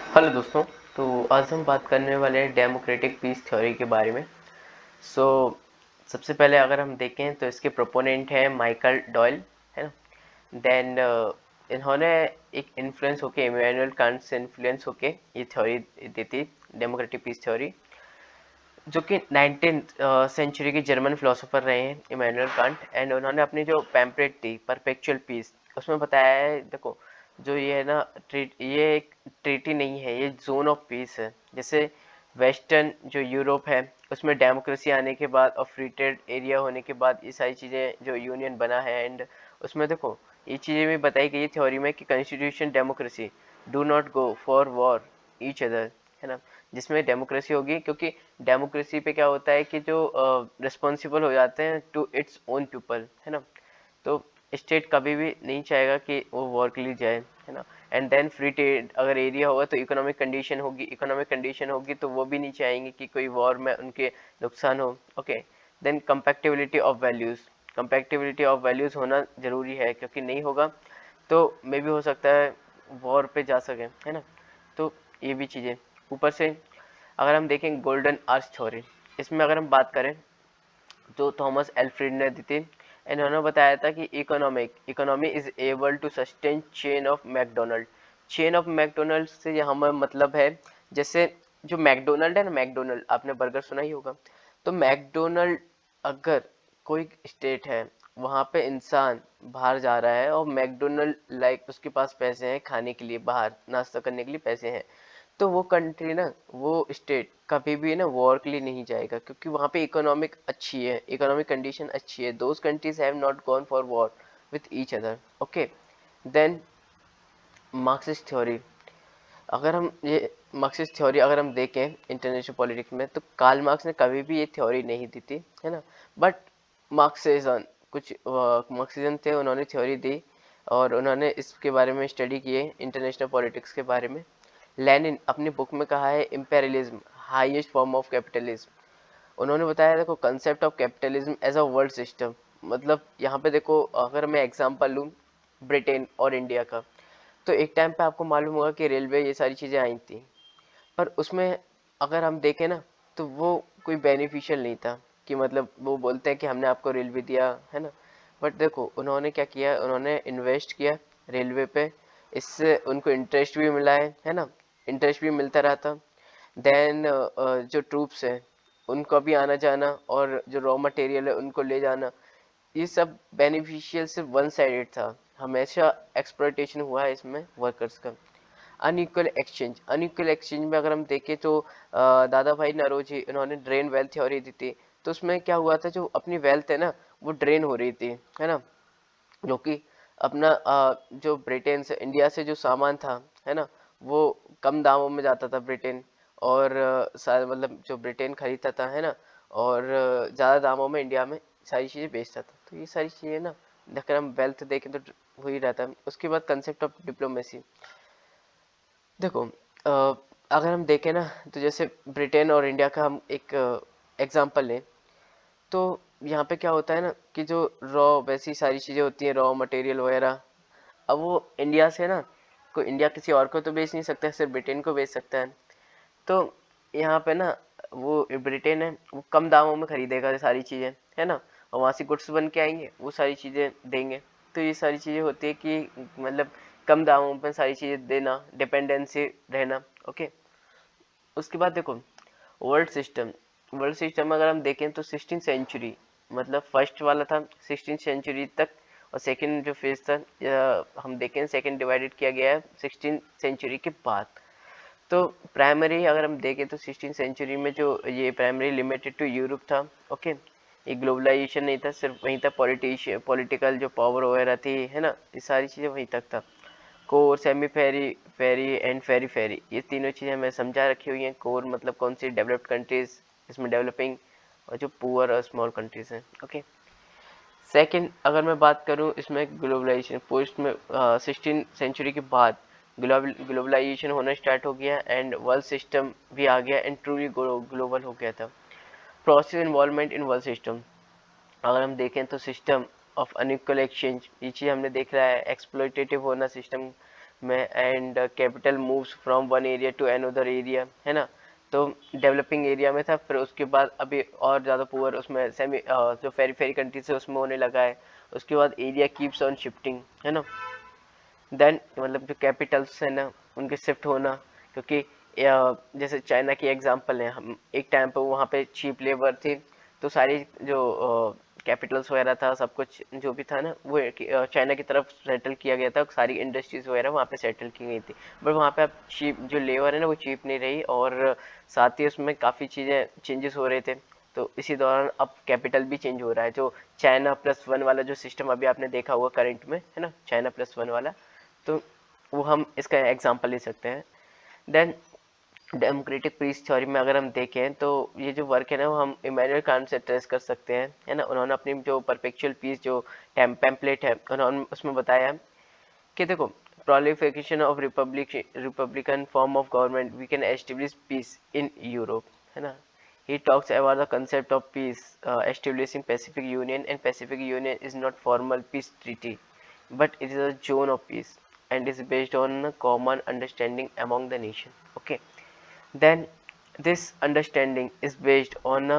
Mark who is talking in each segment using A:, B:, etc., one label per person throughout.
A: Hello दोस्तों। तो आज हम बात करने वाले हैं डेमोक्रेटिक पीस थ्योरी के बारे में। सो सबसे पहले अगर हम देखें तो इसके प्रोपोनेंट है माइकल डॉयल, है ना। देन इन्होंने एक इन्फ्लुएंस होके इमैनुअल कांट से इन्फ्लुएंस होके ये थ्योरी दी थी, डेमोक्रेटिक पीस थ्योरी, जो कि 19th सेंचुरी के जर्मन फिलोसोफर रहे हैं इमैनुअल कांट। एंड उन्होंने अपनी जो पैम्पलेट थी परपेचुअल पीस, उसमें बताया है, देखो जो ये है ना, ये एक ट्रीटी नहीं है, ये जोन ऑफ पीस है। जैसे वेस्टर्न जो यूरोप है उसमें डेमोक्रेसी आने के बाद और फ्री ट्रेड एरिया होने के बाद ये सारी चीज़ें जो यूनियन बना है। एंड उसमें देखो ये चीज़ें भी बताई गई थ्योरी में कि constitution democracy do not go for war each other, है ना। जिसमें डेमोक्रेसी होगी, क्योंकि डेमोक्रेसी पे क्या होता है कि जो रिस्पॉन्सिबल हो जाते हैं टू इट्स ओन पीपल, है ना। तो स्टेट कभी भी नहीं चाहेगा कि वो वॉर के लिए जाए, है ना। एंड देन फ्री ट्रेड अगर एरिया होगा तो इकोनॉमिक कंडीशन होगी तो वो भी नहीं चाहेंगे कि कोई वॉर में उनके नुकसान हो। ओके। देन कंपैक्टिबिलिटी ऑफ वैल्यूज होना जरूरी है, क्योंकि नहीं होगा तो मे भी हो सकता है वॉर पे जा सके, है ना। तो ये भी चीज़ें ऊपर से अगर हम देखें गोल्डन आर्च थ्योरी, इसमें अगर हम बात करें तो थॉमस एल्फ्रेड ने दी थी। इन्होंने बताया था कि economy is able to sustain chain of McDonald से यहाँ हमें मतलब है, जैसे जो मैकडोनल्ड है ना, मैकडोनल्ड आपने बर्गर सुना ही होगा। तो मैकडोनल्ड अगर कोई स्टेट है वहां पे इंसान बाहर जा रहा है और मैकडोनल्ड लाइक उसके पास पैसे हैं खाने के लिए, बाहर नाश्ता करने के लिए पैसे हैं, तो वो कंट्री ना, वो स्टेट कभी भी ना वॉर के लिए नहीं जाएगा, क्योंकि वहाँ पे इकोनॉमिक कंडीशन अच्छी है। Those countries have not gone for war with each other. Okay. Then Marxist theory, अगर हम ये मार्क्सिस्ट थ्योरी अगर हम देखें इंटरनेशनल पॉलिटिक्स में, तो कार्ल मार्क्स ने कभी भी ये थ्योरी नहीं दी थी, है ना। बट मार्क्सिज्म कुछ मार्क्सिज्म थे, उन्होंने थ्योरी दी और उन्होंने इसके बारे में स्टडी किए इंटरनेशनल पॉलिटिक्स के बारे में। लेनिन अपनी बुक में कहा है imperialism highest form of capitalism. उन्होंने बताया, देखो concept of capitalism as a world system, मतलब यहाँ पे देखो अगर मैं एग्जांपल लूँ ब्रिटेन और इंडिया का, तो एक टाइम पे आपको मालूम होगा कि रेलवे ये सारी चीज़ें आई थी, पर उसमें अगर हम देखें ना तो वो कोई बेनिफिशियल नहीं था, कि मतलब वो बोलते हैं कि हमने आपको रेलवे दिया, है ना। बट देखो उन्होंने क्या किया, उन्होंने इन्वेस्ट किया रेलवे पे, इससे उनको इंटरेस्ट भी मिला है ना, इंटरेस्ट भी मिलता रहा था। देन जो ट्रूप्स हैं उनको भी आना जाना, और जो रॉ मटेरियल है उनको ले जाना, ये सब बेनिफिशियल सिर्फ वन साइडेड था। हमेशा एक्सप्लॉयटेशन हुआ है इसमें वर्कर्स का। अनइक्वल एक्सचेंज में अगर हम देखें तो दादा भाई नौरोजी इन्होंने ड्रेन वेल्थ थ्योरी दी थी। तो उसमें क्या हुआ था, जो अपनी वेल्थ है ना वो ड्रेन हो रही थी, है ना। जो कि अपना जो ब्रिटेन से इंडिया से जो सामान था, है ना, वो कम दामों में जाता था ब्रिटेन, और मतलब जो ब्रिटेन खरीदता था, है ना, और ज़्यादा दामों में इंडिया में सारी चीज़ें बेचता था। तो ये सारी चीज़ें ना, अगर हम वेल्थ देखें तो हो ही रहता है। उसके बाद कंसेप्ट ऑफ डिप्लोमेसी, देखो अगर हम देखें ना तो जैसे ब्रिटेन और इंडिया का हम एक एग्जांपल लें, तो यहाँ पे क्या होता है ना कि जो रॉ वैसी सारी चीज़ें होती हैं, रॉ मटेरियल वगैरह, अब वो इंडिया से ना, कोई इंडिया किसी और को तो बेच नहीं सकता, सिर्फ ब्रिटेन को बेच सकता है। तो यहाँ पे ना वो ब्रिटेन है, वो कम दामों में खरीदेगा ये सारी चीज़ें, है ना, और वहाँ से गुड्स बन के आएंगे, वो सारी चीज़ें देंगे। तो ये सारी चीज़ें होती है कि मतलब कम दामों में सारी चीज़ें देना, डिपेंडेंसी रहना। ओके। उसके बाद देखो वर्ल्ड सिस्टम अगर हम देखें तो 16th सेंचुरी, मतलब फर्स्ट वाला था 16th सेंचुरी तक, और सेकंड जो फेज था हम देखें सेकंड डिवाइडेड किया गया है 16th सेंचुरी के बाद। तो प्राइमरी अगर हम देखें तो 16th सेंचुरी में जो ये प्राइमरी लिमिटेड टू यूरोप था। ओके। ये ग्लोबलाइजेशन नहीं था, सिर्फ वहीं तक पॉलिटिकल जो पावर वगैरह थी, है ना, ये सारी चीज़ें वहीं तक था। Core, semi periphery, periphery and periphery periphery, ये तीनों चीज़ें मैं समझा रखी हुई हैं। कोर मतलब कौन सी डेवलप्ड कंट्रीज, इसमें डेवलपिंग, और जो पुअर और स्मॉल कंट्रीज हैं। ओके। सेकंड अगर मैं बात करूं इसमें ग्लोबलाइजेशन पोस्ट में 16th सेंचुरी के बाद ग्लोबलाइजेशन होना स्टार्ट हो गया एंड वर्ल्ड सिस्टम भी आ गया एंड ट्रूली ग्लोबल हो गया था। Process involvement in world system, अगर हम देखें तो सिस्टम ऑफ अनइक्वल एक्सचेंज, ये चीज़ हमने देख रहा है, एक्सप्लोइटेटिव होना सिस्टम में, and capital moves from one area to another area, है ना। तो डेवलपिंग एरिया में था, फिर उसके बाद अभी और ज़्यादा पुअर उसमें सेमी जो फेरी कंट्री से उसमें होने लगा है। उसके बाद एरिया कीप्स ऑन शिफ्टिंग, है ना। देन मतलब जो कैपिटल्स है ना उनके शिफ्ट होना, क्योंकि जैसे चाइना की एग्जांपल है, हम एक टाइम पे वहाँ पे चीप लेबर थी, तो सारी जो कैपिटल्स वगैरह था, सब कुछ जो भी था ना वो चाइना की तरफ सेटल किया गया था, सारी इंडस्ट्रीज वगैरह वहाँ पे सेटल की गई थी। बट वहाँ पे अब चीप जो लेबर है ना वो चीप नहीं रही, और साथ ही उसमें काफ़ी चीज़ें चेंजेस हो रहे थे। तो इसी दौरान अब कैपिटल भी चेंज हो रहा है, जो चाइना प्लस वन वाला जो सिस्टम अभी आपने देखा हुआ करंट में, है ना, चाइना प्लस वन वाला, तो वो हम इसका एग्जांपल ले सकते हैं। देन डेमोक्रेटिक पीस थ्योरी में अगर हम देखें तो ये जो वर्क है ना वो हम इमैनुअल कांट से ट्रेस कर सकते हैं, है ना। उन्होंने अपनी जो परपेचुअल पीस जो टेम्पलेट है उन्होंने उसमें बताया कि देखो, proliferation of republican form of government we can establish peace in Europe, है ना। He talks about the concept of peace, establishing Pacific Union, and Pacific Union is not formal peace treaty, but it is a zone of peace and is based on a common understanding among the nation. Okay, then this understanding is based on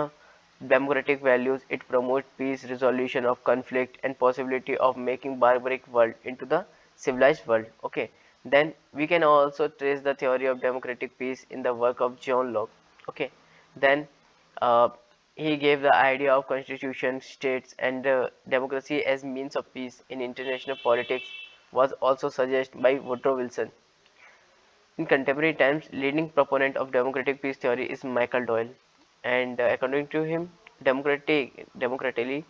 A: democratic values. It promotes peace, resolution of conflict, and possibility of making barbaric world into the civilized world. Okay, then we can also trace the theory of democratic peace in the work of John Locke. Okay, then uh, he gave the idea of constitution, states, and democracy as means of peace in international politics was also suggested by Woodrow Wilson. In contemporary times, leading proponent of democratic peace theory is Michael Doyle, and according to him, democratically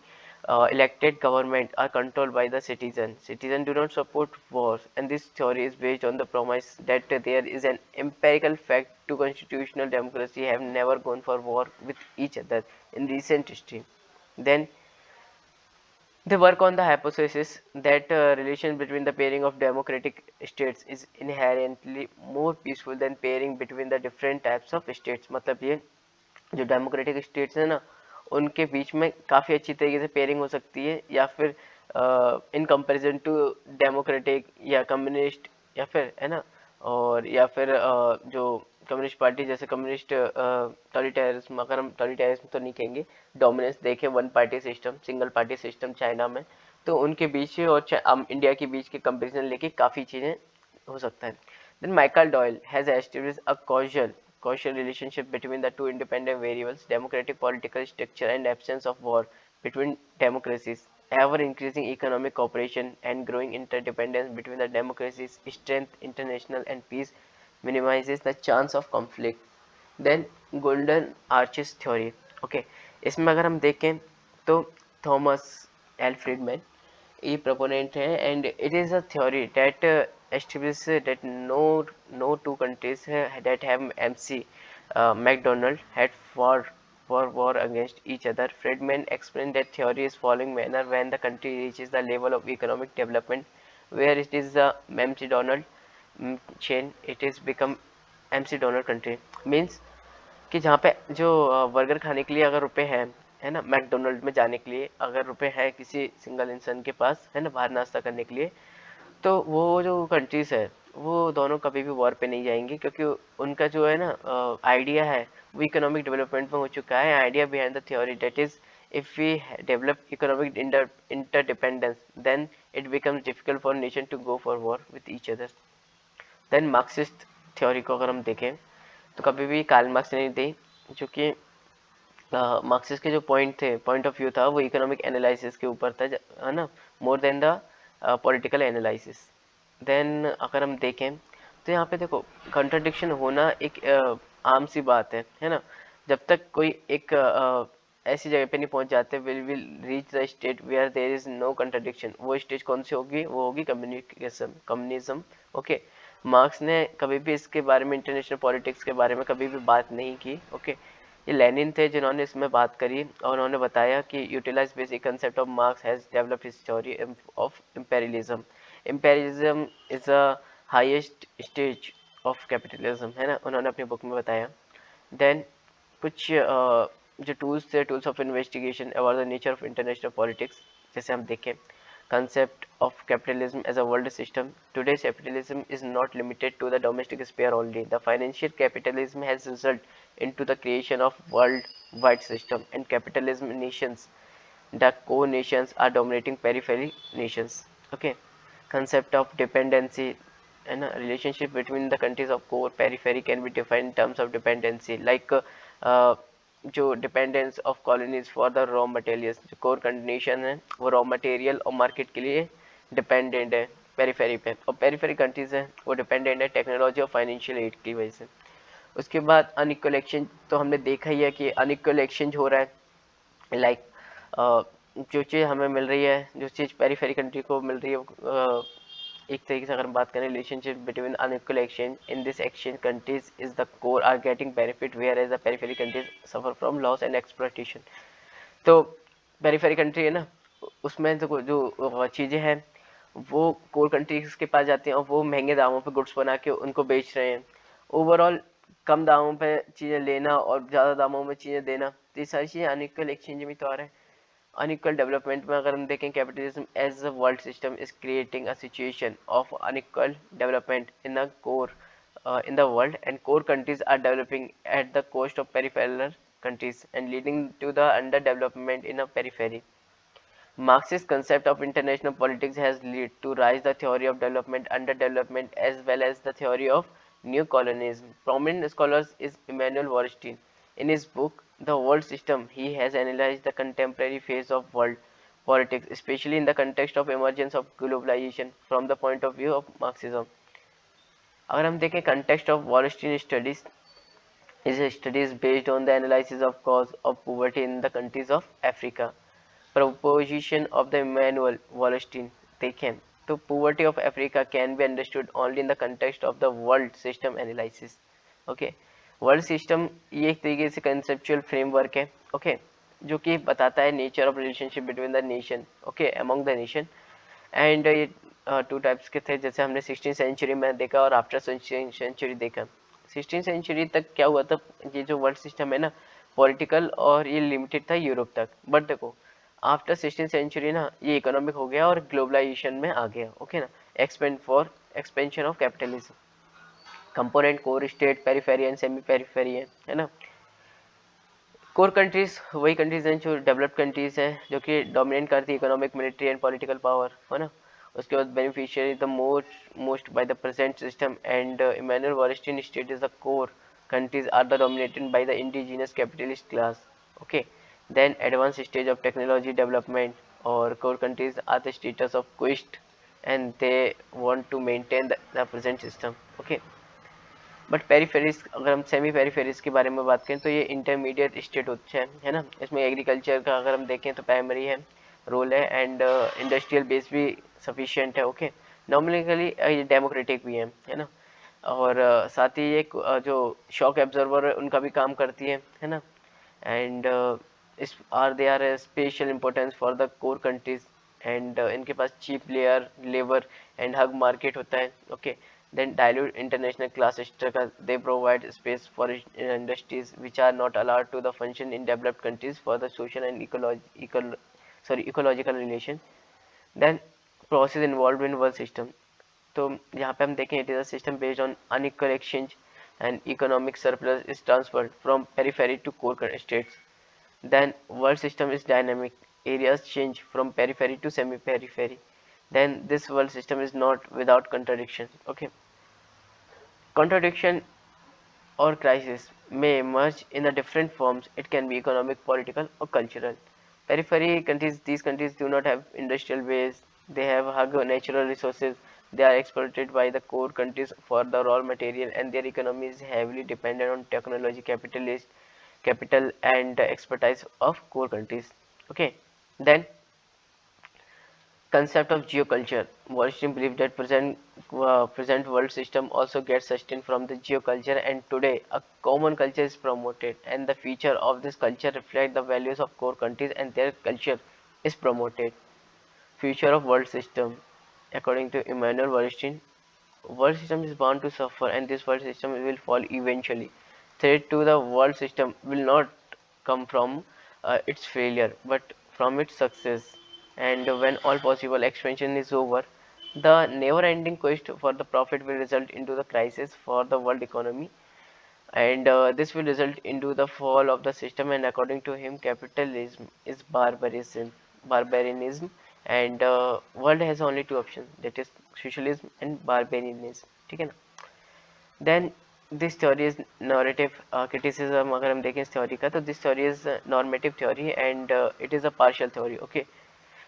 A: elected government are controlled by the citizen. Citizens do not support wars, and this theory is based on the promise that there is an empirical fact to constitutional democracy have never gone for war with each other in recent history. Then they work on the hypothesis that relation between the pairing of democratic states is inherently more peaceful than pairing between the different types of states. मतलब ये जो democratic states है ना उनके बीच में काफ़ी अच्छी तरीके से पेयरिंग हो सकती है, या फिर इन कंपैरिजन टू डेमोक्रेटिक या कम्युनिस्ट, या फिर, है ना, और या फिर जो कम्युनिस्ट पार्टी, जैसे कम्युनिस्ट टॉटलिटेरिज्म, अगर हम टॉटलिटेरिज्म तो नहीं कहेंगे, डोमिनेंस देखें, one party system, single party system China में, तो उनके बीच और इंडिया के बीच के कंपेरिजन लेके काफ़ी चीज़ें हो सकता है. Then Michael Doyle has established a causal relationship between the two independent variables, democratic political structure and absence of war between democracies. Ever increasing economic cooperation and growing interdependence between the democracies strength international and peace minimizes the chance of conflict. Then golden arches theory. Okay, इसमें अगर हम देखें तो Thomas L Friedman ये proponent है, and it is a theory that establishes that no two countries that have MC McDonald had for war against each other. Friedman explained that theory is following manner: when the country reaches the level of economic development where it is the MC Donald chain, it is become MC Donald country. Means कि जहाँ पे जो burger खाने के लिए अगर रुपए हैं, है ना, मैकडोनल्ड में जाने के लिए अगर रुपए हैं किसी सिंगल इंसान के पास, है ना, बाहर नाश्ता करने के लिए, तो वो जो कंट्रीज है वो दोनों कभी भी वॉर पे नहीं जाएंगी, क्योंकि उनका जो है ना आइडिया है वो इकोनॉमिक डेवलपमेंट में हो चुका है. Idea behind the theory that is if we develop economic interdependence then it becomes difficult for nation to go for war with each other. Then Marxist theory को अगर हम देखें तो कभी भी कार्ल मार्क्स ने नहीं दी, जो कि मार्क्सिस्ट के जो पॉइंट ऑफ व्यू था वो इकोनॉमिक एनालिसिस के ऊपर था, है ना, more than the political analysis. Then अगर हम देखें तो यहाँ पे देखो कंट्रडिक्शन होना एक आम सी बात है ना. जब तक कोई एक ऐसी जगह पे नहीं पहुंच जाते, will reach the state where there is no contradiction. वो स्टेज कौन सी होगी? वो होगी कम्युनिज्म. ओके, मार्क्स ने कभी भी इसके बारे में, इंटरनेशनल पॉलिटिक्स के बारे में कभी भी बात नहीं की. ओके, ये लेनिन थे जिन्होंने इसमें बात करी, और उन्होंने बताया कि utilise basic concept of Marx has developed his theory of imperialism. Imperialism is a highest stage of capitalism, है ना, उन्होंने अपनी बुक में बताया. देन कुछ जो टूल्स थे, tools of investigation about the nature of international politics, जैसे हम देखें concept of capitalism as a world system. Today's capitalism is not limited to the domestic sphere only. The financial capitalism has resulted into the creation of worldwide system and capitalism nations. The core nations are dominating periphery nations. Okay, concept of dependency and a relationship between the countries of core periphery can be defined in terms of dependency, like जो dependence of colonies for the raw materials, जो core condition है वो raw material और market के लिए dependent है periphery पे, और पेरीफेरी कंट्रीज है वो डिपेंडेंट है टेक्नोलॉजी और फाइनेंशियल एड की वजह से। उसके बाद अनइक्वल एक्सचेंज, तो हमने देखा ही है कि अनइक्वल एक्सचेंज हो रहा है, लाइक जो चीज़ हमें मिल रही है, जो चीज़ पेरीफेरी कंट्री को मिल रही है, एक तरीके से अगर हम बात करें relationship between unequal exchange, in this exchange countries is the core are getting benefit whereas the periphery countries suffer from loss and exploitation. तो पेरीफेरी कंट्री है ना, उसमें तो जो चीज़ें हैं वो कोर कंट्रीज के पास जाती हैं और वो महंगे दामों पे गुड्स बना के उनको बेच रहे हैं। ओवरऑल कम दामों पे चीज़ें लेना और ज़्यादा दामों में चीज़ें देना, तो ये सारी चीज़ें अनइक्वल एक्सचेंज में तो आ रहा है। अनइक्वल डेवलपमेंट में अगर हम देखें, capitalism as a world system is creating a situation of unequal development in the core in the world, and core countries are developing at the cost of peripheral countries and leading to the underdevelopment in a periphery. Marxist concept of international politics has led to rise the theory of development, underdevelopment, as well as the theory of new colonialism. Prominent scholars is Immanuel Wallerstein. In his book The World System, he has analyzed the contemporary phase of world politics, especially in the context of emergence of globalization from the point of view of Marxism. अगर हम देखें context of Wallerstein studies, his studies based on the analysis of cause of poverty in the countries of Africa. Proposition of the Immanuel Wallerstein देखें तो poverty of Africa can be understood only in the context of the world system analysis. Okay, world system ये एक तरीके से conceptual framework है, okay, जो कि बताता है nature of relationship between the nation, okay, among the nation. And ये टू टाइप्स के थे, जैसे हमने 16th सेंचुरी में देखा और आफ्टर 16th सेंचुरी देखा। 16th सेंचुरी तक क्या हुआ था, ये जो वर्ल्ड सिस्टम है ना पॉलिटिकल, और ये लिमिटेड था यूरोप तक, बट देखो आफ्टर 16th सेंचुरी ना ये इकोनॉमिक हो गया और ग्लोबलाइजेशन में आ गया, ओके ना, expansion of capitalism. Component core state periphery and semi periphery है ना। कोर कंट्रीज वही कंट्रीज हैं जो डेवलप्ड कंट्रीज हैं, जो कि डोमिनेट करती है economic, military and political power, है ना। उसके बाद beneficiary the most by the present system, and Immanuel Wallerstein state is the core countries are the dominated by the indigenous capitalist class, okay. Then advanced stage of technology development, or core countries are the status of quest and they want to maintain the present system, okay. But peripheries, अगर हम semi peripheries के बारे में बात करें तो ये intermediate state होते हैं, है ना। इसमें एग्रीकल्चर का अगर हम देखें तो प्राइमरी है, रोल है, एंड इंडस्ट्रियल बेस भी सफिशिएंट है, ओके। नॉमिनली ये डेमोक्रेटिक भी है ना। और साथ ही एक जो शॉक एब्जॉर्वर है उनका भी काम करती है ना। And is are they are special importance for the core countries, and इनके पास cheap layer labour and huge market होता है, okay. Then dilute international class structure. They provide space for industries which are not allowed to the function in developed countries for the social and ecological relation. Then process involved in world system. तो यहाँ पे हम देखें it is a system based on unequal exchange and economic surplus is transferred from periphery to core states. Then world system is dynamic. Areas change from periphery to semi-periphery. Then this world system is not without contradiction, okay. Contradiction or crisis may emerge in the different forms. It can be economic, political, or cultural. Periphery countries, these countries do not have industrial base. They have hug natural resources. They are exploited by the core countries for the raw material, and their economy is heavily dependent on technology, capital, and expertise of core countries. Okay, then concept of geoculture. Wallerstein believed that present world system also gets sustained from the geoculture, and today a common culture is promoted, and the feature of this culture reflect the values of core countries, and their culture is promoted. Future of world system. According to Immanuel Wallerstein, world system is bound to suffer, and this world system will fall eventually. Threat to the world system will not come from its failure, but from its success. and when all possible expansion is over, the never ending quest for the profit will result into the crisis for the world economy, and this will result into the fall of the system. And according to him, capitalism is barbarianism, and world has only two options, that is socialism and barbarianism, ठीक है ना. Then this theory is narrative criticism. अगर हम देखें इस theory का, तो this theory is normative theory and it is a partial theory, okay.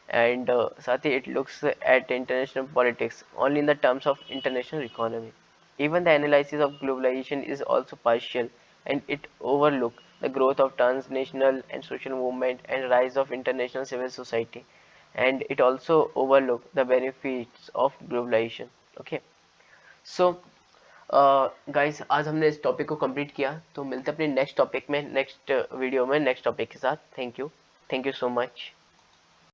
A: And साथ ही it looks at international politics only in the terms of international economy. Even the analysis of globalization is also partial, and it overlooks the growth of transnational and social movement and rise of international civil society, and it also overlooks the benefits of globalization, okay. So guys, आज हमने इस topic को complete किया, तो मिलते हैं अपने next topic में, नेक्स्ट वीडियो में नेक्स्ट टॉपिक के साथ. Thank you so much.